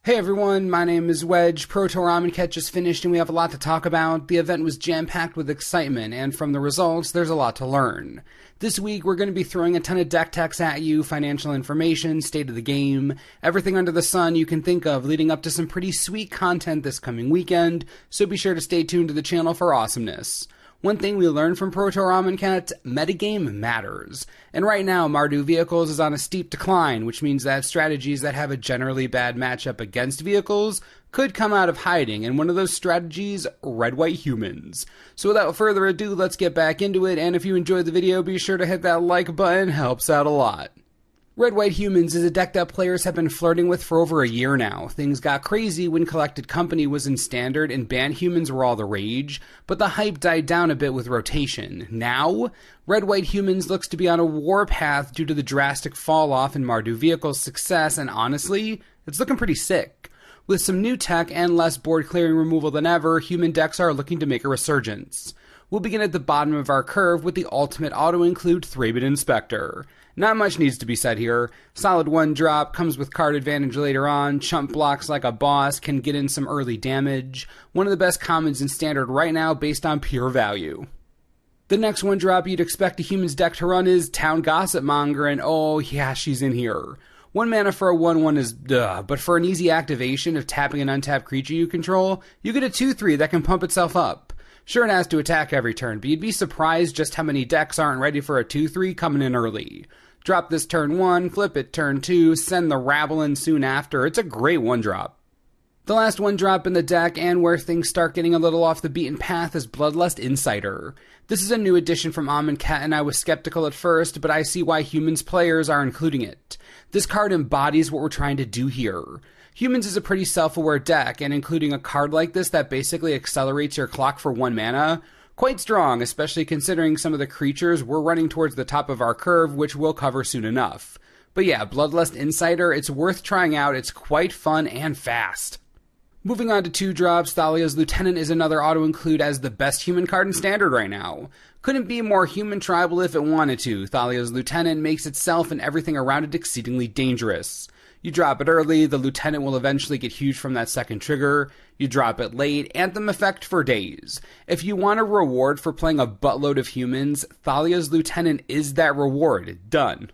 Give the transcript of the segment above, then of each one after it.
Hey everyone, my name is Wedge. Pro Tour Amonkhet just finished and we have a lot to talk about. The event was jam-packed with excitement, and from the results, there's a lot to learn. This week, we're going to be throwing a ton of deck techs at you, financial information, state of the game, everything under the sun you can think of, leading up to some pretty sweet content this coming weekend, so be sure to stay tuned to the channel for awesomeness. One thing we learned from Pro Tour Amonkhet, metagame matters. And right now, Mardu Vehicles is on a steep decline, which means that strategies that have a generally bad matchup against vehicles could come out of hiding, and one of those strategies, red-white humans. So without further ado, let's get back into it, and if you enjoyed the video, be sure to hit that like button, helps out a lot. Red-White Humans is a deck that players have been flirting with for over a year now. Things got crazy when Collected Company was in Standard and banned humans were all the rage, but the hype died down a bit with rotation. Now, Red-White Humans looks to be on a warpath due to the drastic fall-off in Mardu Vehicle's success, and honestly, it's looking pretty sick. With some new tech and less board clearing removal than ever, human decks are looking to make a resurgence. We'll begin at the bottom of our curve with the ultimate auto-include Thraben Inspector. Not much needs to be said here. Solid 1-drop, comes with card advantage later on, chump blocks like a boss, can get in some early damage. One of the best commons in Standard right now based on pure value. The next 1-drop you'd expect a human's deck to run is Town Gossipmonger, and oh yeah, she's in here. 1 mana for a 1/1 is duh, but for an easy activation of tapping an untapped creature you control, you get a 2/3 that can pump itself up. Sure, it has to attack every turn, but you'd be surprised just how many decks aren't ready for a 2/3 coming in early. Drop this turn 1, flip it turn 2, send the rabble in soon after. It's a great 1-drop. The last 1-drop in the deck, and where things start getting a little off the beaten path, is Bloodlust Inciter. This is a new addition from Amonkhet, and I was skeptical at first, but I see why humans players are including it. This card embodies what we're trying to do here. Humans is a pretty self-aware deck, and including a card like this that basically accelerates your clock for 1 mana, quite strong, especially considering some of the creatures we're running towards the top of our curve, which we'll cover soon enough. But yeah, Bloodlust Inciter, it's worth trying out, it's quite fun and fast. Moving on to 2-drops, Thalia's Lieutenant is another auto-include as the best human card in Standard right now. Couldn't be more human tribal if it wanted to. Thalia's Lieutenant makes itself and everything around it exceedingly dangerous. You drop it early, the Lieutenant will eventually get huge from that second trigger. You drop it late, Anthem effect for days. If you want a reward for playing a buttload of humans, Thalia's Lieutenant is that reward. Done.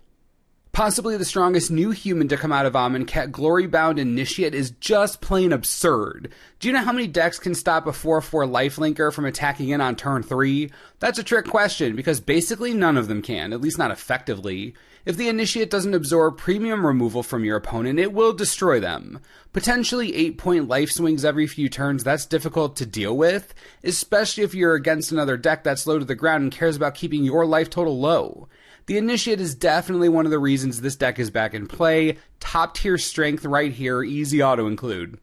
Possibly the strongest new human to come out of Amonkhet, Glorybound Initiate, is just plain absurd. Do you know how many decks can stop a 4/4 lifelinker from attacking in on turn 3? That's a trick question, because basically none of them can, at least not effectively. If the Initiate doesn't absorb premium removal from your opponent, it will destroy them. Potentially 8-point life swings every few turns, that's difficult to deal with, especially if you're against another deck that's low to the ground and cares about keeping your life total low. The Initiate is definitely one of the reasons this deck is back in play. Top tier strength right here, easy auto-include.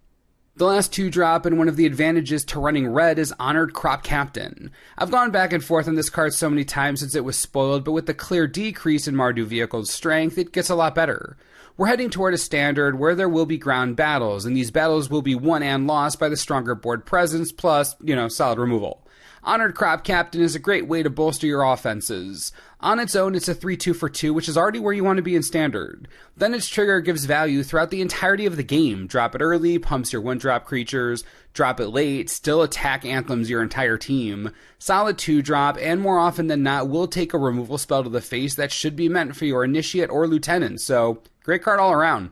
The last 2-drop and one of the advantages to running red is Honored Crop Captain. I've gone back and forth on this card so many times since it was spoiled, but with the clear decrease in Mardu Vehicle's strength, it gets a lot better. We're heading toward a Standard where there will be ground battles, and these battles will be won and lost by the stronger board presence plus, solid removal. Honored Crop Captain is a great way to bolster your offenses. On its own, it's a 3/2 for 2, which is already where you want to be in Standard. Then its trigger gives value throughout the entirety of the game. Drop it early, pumps your 1-drop creatures. Drop it late, still attack anthems your entire team. Solid 2-drop, and more often than not, will take a removal spell to the face that should be meant for your Initiate or Lieutenant, so great card all around.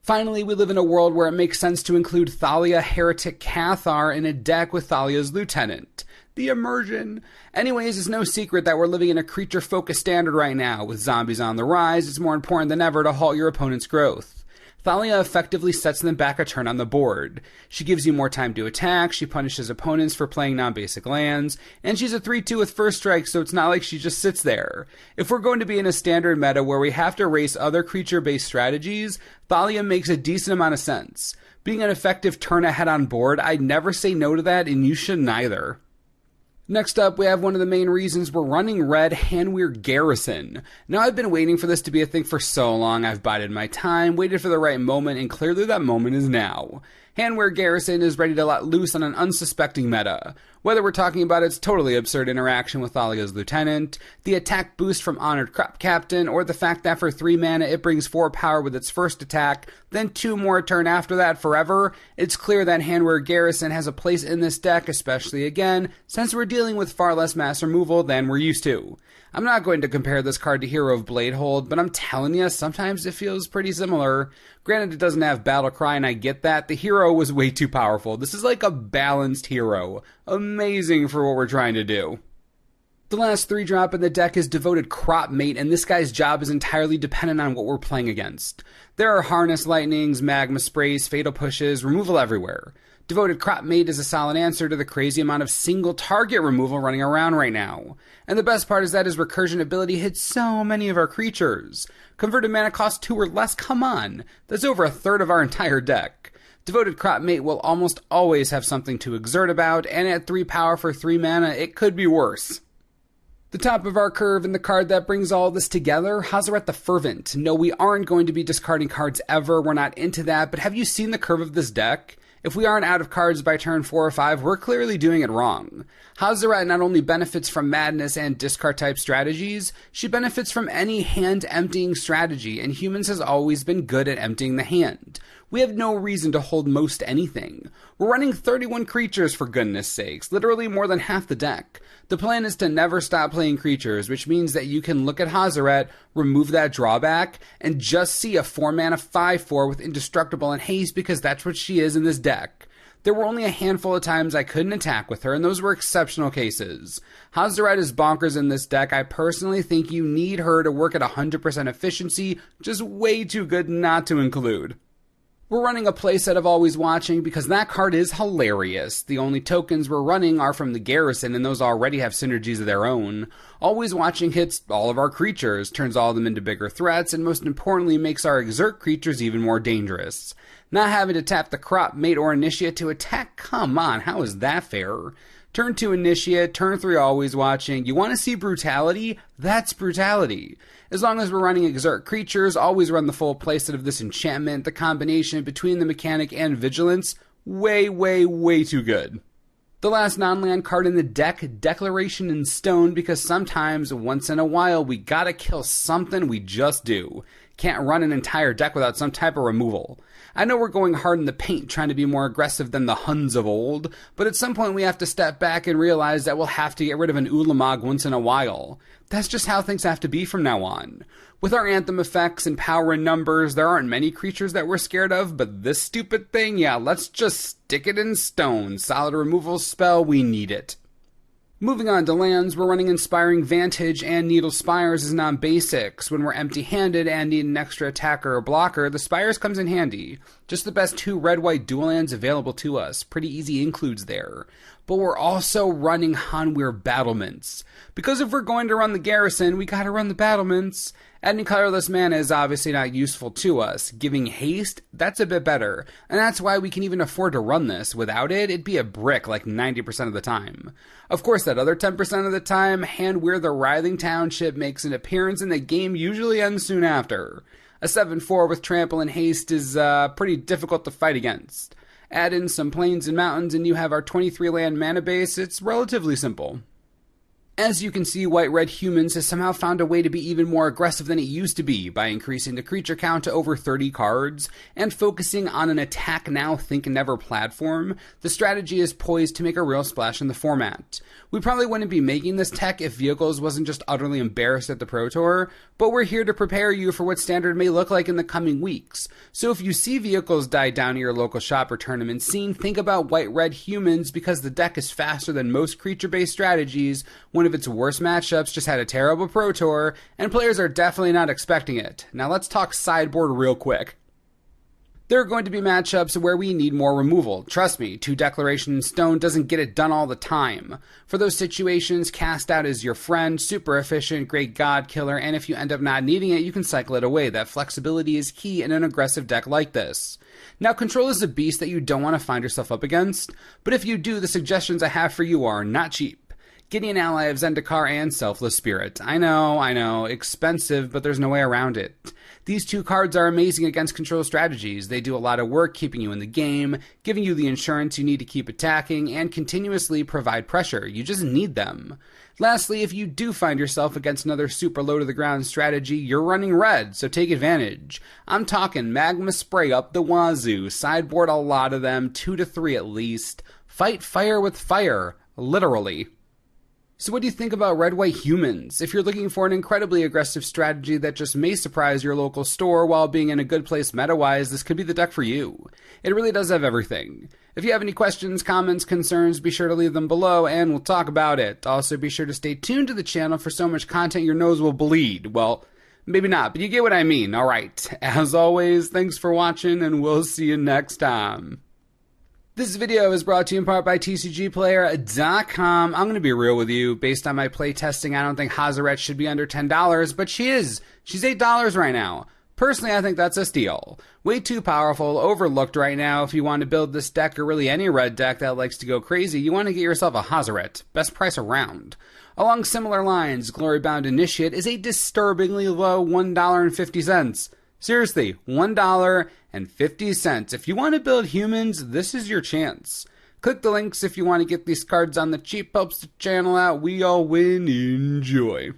Finally, we live in a world where it makes sense to include Thalia, Heretic, Cathar in a deck with Thalia's Lieutenant. The immersion. Anyways, it's no secret that we're living in a creature-focused Standard right now. With zombies on the rise, it's more important than ever to halt your opponent's growth. Thalia effectively sets them back a turn on the board. She gives you more time to attack, she punishes opponents for playing non-basic lands, and she's a 3/2 with first strike, so it's not like she just sits there. If we're going to be in a Standard meta where we have to race other creature-based strategies, Thalia makes a decent amount of sense. Being an effective turn ahead on board, I'd never say no to that, and you shouldn't either. Next up, we have one of the main reasons we're running red, Hanweir Garrison. Now, I've been waiting for this to be a thing for so long. I've bided my time, waited for the right moment, and clearly that moment is now. Hanweir Garrison is ready to let loose on an unsuspecting meta. Whether we're talking about its totally absurd interaction with Thalia's lieutenant, the attack boost from Honored Crop Captain, or the fact that for 3 mana it brings 4 power with its first attack, then 2 more a turn after that forever, it's clear that Hanweir Garrison has a place in this deck, especially again, since we're dealing with far less mass removal than we're used to. I'm not going to compare this card to Hero of Bladehold, but I'm telling you, sometimes it feels pretty similar. Granted, it doesn't have Battle Cry, and I get that. The hero was way too powerful. This is like a balanced hero. Amazing for what we're trying to do. The last 3-drop in the deck is Devoted Crop Mate, and this guy's job is entirely dependent on what we're playing against. There are Harness Lightnings, Magma Sprays, Fatal Pushes, removal everywhere. Devoted Crop Mate is a solid answer to the crazy amount of single target removal running around right now. And the best part is that his recursion ability hits so many of our creatures. Converted mana cost 2 or less, come on! That's over a third of our entire deck. Devoted Crop Mate will almost always have something to exert about, and at 3 power for 3 mana, it could be worse. The top of our curve and the card that brings all this together, Hazoret the Fervent. No, we aren't going to be discarding cards ever, we're not into that, but have you seen the curve of this deck? If we aren't out of cards by turn 4 or 5, we're clearly doing it wrong. Hazoret not only benefits from madness and discard type strategies, she benefits from any hand emptying strategy, and humans has always been good at emptying the hand. We have no reason to hold most anything. We're running 31 creatures for goodness sakes, literally more than half the deck. The plan is to never stop playing creatures, which means that you can look at Hazoret, remove that drawback, and just see a 4-mana 5/4 with Indestructible and Haste because that's what she is in this deck. There were only a handful of times I couldn't attack with her, and those were exceptional cases. Hazoret is bonkers in this deck. I personally think you need her to work at 100% efficiency, just way too good not to include. We're running a playset of Always Watching because that card is hilarious. The only tokens we're running are from the Garrison, and those already have synergies of their own. Always Watching hits all of our creatures, turns all of them into bigger threats, and most importantly makes our Exert creatures even more dangerous. Not having to tap the Crop Mate or Initiate to attack? Come on, how is that fair? Turn 2 Initiate, turn 3 Always Watching. You want to see brutality? That's brutality. As long as we're running Exert creatures, always run the full playset of this enchantment. The combination between the mechanic and vigilance, way, way, way too good. The last non-land card in the deck, Declaration in Stone, because sometimes, once in a while, we gotta kill something, we just do. Can't run an entire deck without some type of removal. I know we're going hard in the paint trying to be more aggressive than the Huns of old, but at some point we have to step back and realize that we'll have to get rid of an Ulamog once in a while. That's just how things have to be from now on. With our Anthem effects and power in numbers, there aren't many creatures that we're scared of, but this stupid thing, yeah, let's just stick it in stone. Solid removal spell, we need it. Moving on to lands, we're running Inspiring Vantage and Needle Spires as non-basics. When we're empty-handed and need an extra attacker or blocker, the Spires comes in handy. Just the best 2 red-white dual lands available to us. Pretty easy includes there. But we're also running Hanweir Battlements. Because if we're going to run the Garrison, we gotta run the Battlements. Adding colorless mana is obviously not useful to us. Giving haste, that's a bit better. And that's why we can even afford to run this. Without it, it'd be a brick like 90% of the time. Of course, that other 10% of the time, Hanweir the Writhing Township makes an appearance and the game usually ends soon after. A 7/4 with Trample and Haste is pretty difficult to fight against. Add in some plains and mountains and you have our 23 land mana base. It's relatively simple. As you can see, White-Red Humans has somehow found a way to be even more aggressive than it used to be by increasing the creature count to over 30 cards and focusing on an attack now, think never platform. The strategy is poised to make a real splash in the format. We probably wouldn't be making this tech if Vehicles wasn't just utterly embarrassed at the Pro Tour, but we're here to prepare you for what Standard may look like in the coming weeks. So if you see Vehicles die down at your local shop or tournament scene, think about White-Red Humans because the deck is faster than most creature-based strategies. One of its worst matchups just had a terrible Pro Tour, and players are definitely not expecting it. Now let's talk sideboard real quick. There are going to be matchups where we need more removal. Trust me, 2 Declaration in Stone doesn't get it done all the time. For those situations, Cast Out is your friend, super efficient, great god killer, and if you end up not needing it, you can cycle it away. That flexibility is key in an aggressive deck like this. Now, Control is a beast that you don't want to find yourself up against, but if you do, the suggestions I have for you are not cheap. Getting an ally of Zendikar and Selfless Spirit. I know, expensive, but there's no way around it. These two cards are amazing against control strategies. They do a lot of work keeping you in the game, giving you the insurance you need to keep attacking, and continuously provide pressure. You just need them. Lastly, if you do find yourself against another super low to the ground strategy, you're running red, so take advantage. I'm talking magma spray up the wazoo, sideboard a lot of them, 2 to 3 at least. Fight fire with fire, literally. So what do you think about red-white humans? If you're looking for an incredibly aggressive strategy that just may surprise your local store while being in a good place meta-wise, this could be the deck for you. It really does have everything. If you have any questions, comments, concerns, be sure to leave them below and we'll talk about it. Also, be sure to stay tuned to the channel for so much content your nose will bleed. Well, maybe not, but you get what I mean. Alright, as always, thanks for watching and we'll see you next time. This video is brought to you in part by TCGplayer.com. I'm going to be real with you. Based on my playtesting, I don't think Hazoret should be under $10, but she is. She's $8 right now. Personally, I think that's a steal. Way too powerful, overlooked right now. If you want to build this deck, or really any red deck that likes to go crazy, you want to get yourself a Hazoret. Best price around. Along similar lines, Glorybound Initiate is a disturbingly low $1.50. Seriously, $1.50. If you want to build humans, this is your chance. Click the links if you want to get these cards on the cheap. Helps the channel out. We all win. Enjoy.